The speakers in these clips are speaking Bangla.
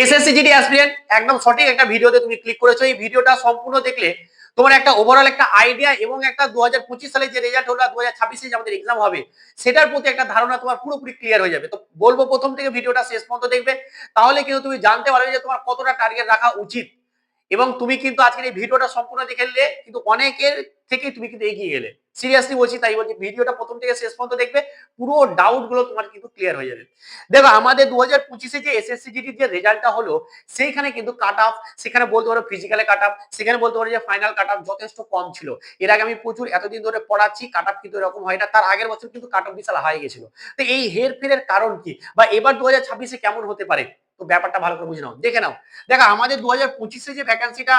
এসএসসি জিডি অ্যাসপিরেন্ট একদম সঠিক একটা ভিডিওতে তুমি ক্লিক করেছো। এই ভিডিওটা সম্পূর্ণ দেখলে তোমার একটা ওভারঅল একটা আইডিয়া এবং একটা 2025 সালে যে রেজাল্ট হলো 2026 যে আমাদের এক্সাম হবে সেটার প্রতি একটা ধারণা তোমার পুরোপুরি ক্লিয়ার হয়ে যাবে। তো বলবো প্রথম থেকে ভিডিওটা শেষ পর্যন্ত দেখবে, তাহলে কিন্তু তুমি জানতে পারবে যে তোমার কতটা টার্গেট রাখা উচিত। এবং তুমি কিন্তু আজকের এই ভিডিওটা সম্পূর্ণ দেখে নিলে কিন্তু অনেকের থেকে তুমি কিন্তু এগিয়ে গেলে। সিরিয়াসলি বলছি, তাই বলছি ভিডিওটা প্রথম থেকে শেষ পর্যন্ত দেখবে, পুরো ডাউট গুলো তোমার কিন্তু ক্লিয়ার হয়ে যাবে। দেখো আমাদের 2025 যে এসএসসি জিডির যে রেজাল্টটা হলো সেইখানে কিন্তু কাট অফ, সেখানে বলতে পারো ফিজিক্যালে কাট অফ, সেখানে বলতে পারো যে ফাইনাল কাট অফ যথেষ্ট কম ছিল। এর আগে আমি প্রচুর এতদিন ধরে পড়াচ্ছি, কাট অফ কিন্তু এরকম হয় না। তার আগের বছর কিন্তু কাট অফ বিশাল হাই গেছিল। তো এই হেরফেরের কারণ কি, বা এবার 2026 কেমন হতে পারে, তো ব্যাপারটা ভালো করে বুঝে নাও, দেখে নাও। দেখো আমাদের 2025 যে ভ্যাকেন্সিটা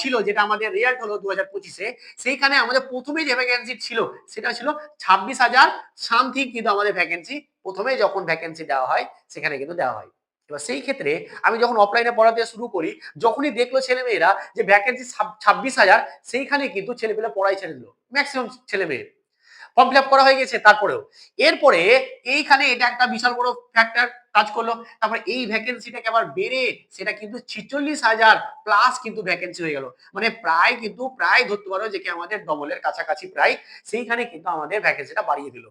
ছিল, যেটা আমাদের রেজাল্ট হলো 2025 সেইখানে আমাদের প্রথমে যে ভ্যাকেন্সি ছিল সেটা ছিল 26,000 সামথিং কিন্তু আমাদের ভ্যাকেন্সি প্রথমে যখন ভ্যাকেন্সি দেওয়া হয় সেখানে কিন্তু দেওয়া হয়। এবার সেই ক্ষেত্রে আমি যখন অফলাইনে পড়াতে শুরু করি, যখনই দেখলো ছেলেমেয়েরা যে ভ্যাকেন্সি 26,000, সেইখানে কিন্তু ছেলেমেয়েরা পড়াই ছেড়ে দিল, ম্যাক্সিমাম ছেলেমেয়ে ফর্ম ফিল আপ করা হয়ে গেছে। তারপরেও এরপরে এইখানে এটা একটা বিশাল বড় ফ্যাক্টর কাজ করলো। তারপরে এই ভ্যাকেন্সিটাকে আবার বেড়ে সেটা কিন্তু 46,000 প্লাস কিন্তু ভ্যাকেন্সি হয়ে গেল। মানে প্রায় ধরতে পারো যে কি আমাদের ডবলের কাছাকাছি প্রায়, সেইখানে কিন্তু আমাদের ভ্যাকেন্সিটা বাড়িয়ে দিল।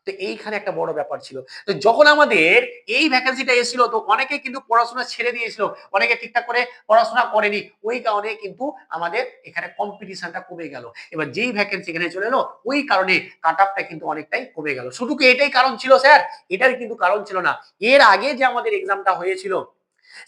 তো এইখানে একটা বড় ব্যাপার ছিল। তো যখন আমাদের এই ভ্যাকেন্সিটা এসেছিল তো অনেকে কিন্তু পড়াশোনা ছেড়ে দিয়েছিল, অনেকে ঠিকঠাক করে পড়াশোনা করেনি, ওই কারণে কিন্তু আমাদের এখানে কম্পিটিশনটা কমে গেল। এবার যেই ভ্যাকেন্সি এখানে চলে এলো ওই কারণে কাট অফটা কিন্তু অনেকটাই কমে গেল। শুধু কি এটাই কারণ ছিল স্যার? এটার কিন্তু কারণ ছিল না। এর আগে যে আমাদের এক্সামটা হয়েছিল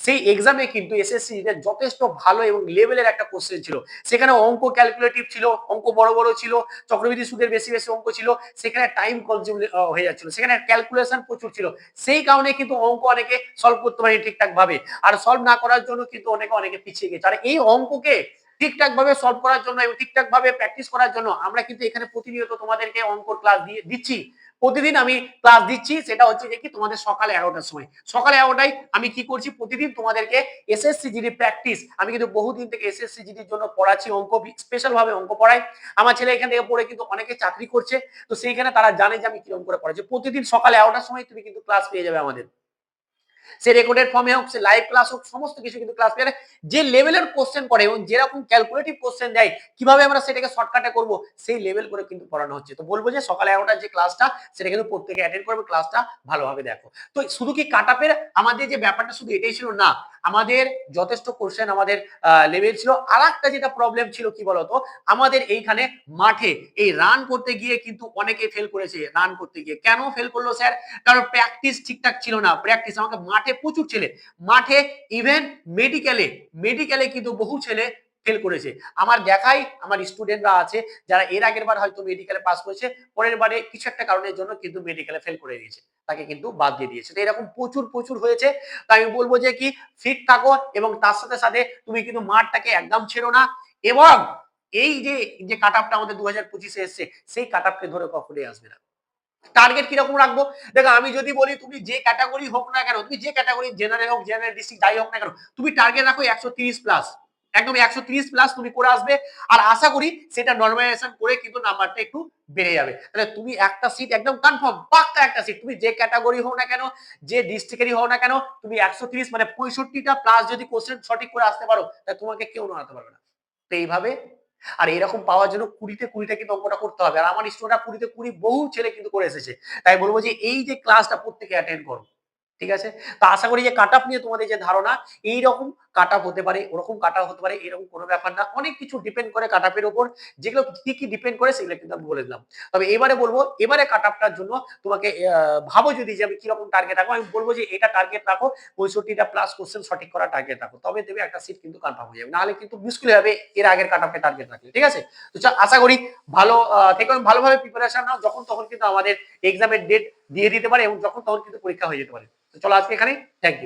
সেই এক্সামে কিন্তু এসএসসি এর যথেষ্ট ভালো এবং লেভেলের একটা কোশ্চেন ছিল। সেখানে অঙ্ক ক্যালকুলেটিভ ছিল, অঙ্ক বড় বড় ছিল, চক্রবৃদ্ধি সুদের বেশি বেশি অঙ্ক ছিল, সেখানে টাইম কনজিউম হয়ে যাচ্ছিল, সেখানে ক্যালকুলেশন প্রচুর ছিল। সেই কারণে কিন্তু অঙ্ক অনেকে সলভ করতে পারেনি ঠিকঠাক ভাবে, আর সলভ না করার জন্য কিন্তু অনেকে পিছিয়ে গেছে। আর এই অঙ্ককে ঠিকঠাক ভাবে সলভ করার জন্য এবং ঠিকঠাক ভাবে প্র্যাকটিস করার জন্য আমরা কিন্তু এখানে প্রতিনিয়ত তোমাদেরকে অঙ্কর ক্লাস দিচ্ছি। প্রতিদিন আমি ক্লাস দিচ্ছি, সেটা হচ্ছে যে কি তোমাদের সকাল 11টার সময়। সকাল 11টায় আমি কি করছি, প্রতিদিন তোমাদেরকে এসএসসি জিডি প্র্যাকটিস, আমি কিন্তু বহুদিন থেকে এসএসসি জিডির জন্য পড়াচ্ছি, অঙ্ক স্পেশাল ভাবে অঙ্ক পড়াই। আমার ছেলে এখান থেকে পড়ে কিন্তু অনেকে চাকরি করছে, তো সেইখানে তারা জানে যে আমি কিরকম করে পড়াচ্ছি। প্রতিদিন সকাল 11টার সময় তুমি কিন্তু ক্লাস পেয়ে যাবে আমাদের। সে রেকর্ডেড ফর্মে হোক, সে লাইভ ক্লাস হোক, সমস্ত কিছু কিন্তু ক্লাস পেয়ে যে লেভেলের কোশ্চেন করে এবং যেরকম ক্যালকুলেটিভ কোশ্চেন দেয়, কিভাবে আমরা সেটাকে শর্টকাটে করব সেই লেভেল করে কিন্তু পড়ানো হচ্ছে। তো বলবো যে সকাল 11টার যে ক্লাসটা সেটা কিন্তু প্রত্যেকে অ্যাটেন্ড করবে, ক্লাসটা ভালোভাবে দেখো। তো শুধু কি কাট আপের আমাদের যে ব্যাপারটা শুধু এটাই ছিল না, আমাদের যথেষ্ট কোশ্চেন আমাদের লেভেল ছিল। আর একটা যেটা প্রবলেম ছিল কি বলতো, আমাদের এইখানে মাঠে এই রান করতে গিয়ে কিন্তু অনেকে ফেল করেছে। রান করতে গিয়ে কেন ফেল করলো স্যার? কারণ প্র্যাকটিস ঠিকঠাক ছিল না। প্র্যাকটিস আমাকে মাঠে প্রচুর ছেলে, মাঠে ইভেন মেডিকেলে কিন্তু বহু ছেলে ফেল করেছে। আমার দেখাই আমার স্টুডেন্টরা আছে যারা এর আগের বার হয়তো মেডিকেলে পাস করেছে, পরের বারে কিছু একটা কারণের জন্য কিন্তু মেডিকেলে ফেল করে দিয়েছে, তাকে কিন্তু বাদ দিয়ে দিয়েছে। তো এরকম প্রচুর হয়েছে। তাই আমি বলবো যে কি ফিট থাকো এবং তার সাথে সাথে তুমি কিন্তু মাঠটাকে একদম ছেড়ো না। এবং এই যে কাট আপটা আমাদের 2025 এসছে সেই কাট আপকে ধরে কখনোই আসবে না। টার্গেট কিরকম রাখবো? দেখো আমি যদি বলি তুমি যে ক্যাটাগরি হোক না কেন, তুমি যে ক্যাটাগরি জেনারেল হোক, জেনারেল ডিস্ট্রিক্ট যাই হোক না কেন, তুমি টার্গেট রাখো 130 প্লাস, একদম 130 প্লাস তুমি করে আসবে। আর আশা করি সেটা নরমালাইজেশন করে কিন্তু নাম্বারটা একটু বেড়ে যাবে। তাহলে তুমি একটা সিট একদম কনফার্ম, পাক্কা একটা সিট, তুমি যে ক্যাটাগরি হোক না কেন, যে ডিস্ট্রিক্টেরই হোক না কেন, তুমি 130 মানে 65টা প্লাস যদি কোশ্চেন সঠিক করে আসতে পারো, তাহলে তোমাকে কেউ নাড়াতে পারবে না। তো এইভাবে, আর এরকম পাওয়ার জন্য 20তে কিন্তু অঙ্কটা করতে হবে। আর আমার স্টুডেন্টরা 20তে 20 বহু ছেলে কিন্তু করে এসেছে। তাই বলবো যে এই যে ক্লাসটা প্রত্যেকে অ্যাটেন্ড করো, ঠিক আছে? তো আশা করি যে কাট আপ নিয়ে তোমাদের যে ধারণা, এইরকম কাট আপ হতে পারে, ওরকম কাট আপ হতে পারে, এরকম কোনো ব্যাপার না। অনেক কিছু ডিপেন্ড করে কাট আপের উপর, যেগুলো কি ডিপেন্ড করে সেগুলো কিন্তু আমি বলে দিলাম। তবে এবারে বলবো, এবারে কাট আপটার জন্য তোমাকে ভাবো যদি যে আমি কিরকম টার্গেট রাখবো, আমি বলবো যে এটা টার্গেট রাখো, 65টা প্লাস কোশ্চেন সঠিক করা টার্গেট রাখো, তবে দেবে একটা সিট কিন্তু কনফার্ম হয়ে যাবে। নাহলে কিন্তু মুশকিল হবে এর আগের কাট আপে টার্গেট রাখলে, ঠিক আছে? তো আশা করি ভালো থেকে ভালোভাবে প্রিপারেশন নাও, যখন তখন কিন্তু আমাদের এক্সামের ডেট দিয়ে দিতে পারে এবং যখন তখন কিন্তু পরীক্ষা হয়ে যেতে পারে। তো চলো আজকে এখানে, থ্যাংক ইউ।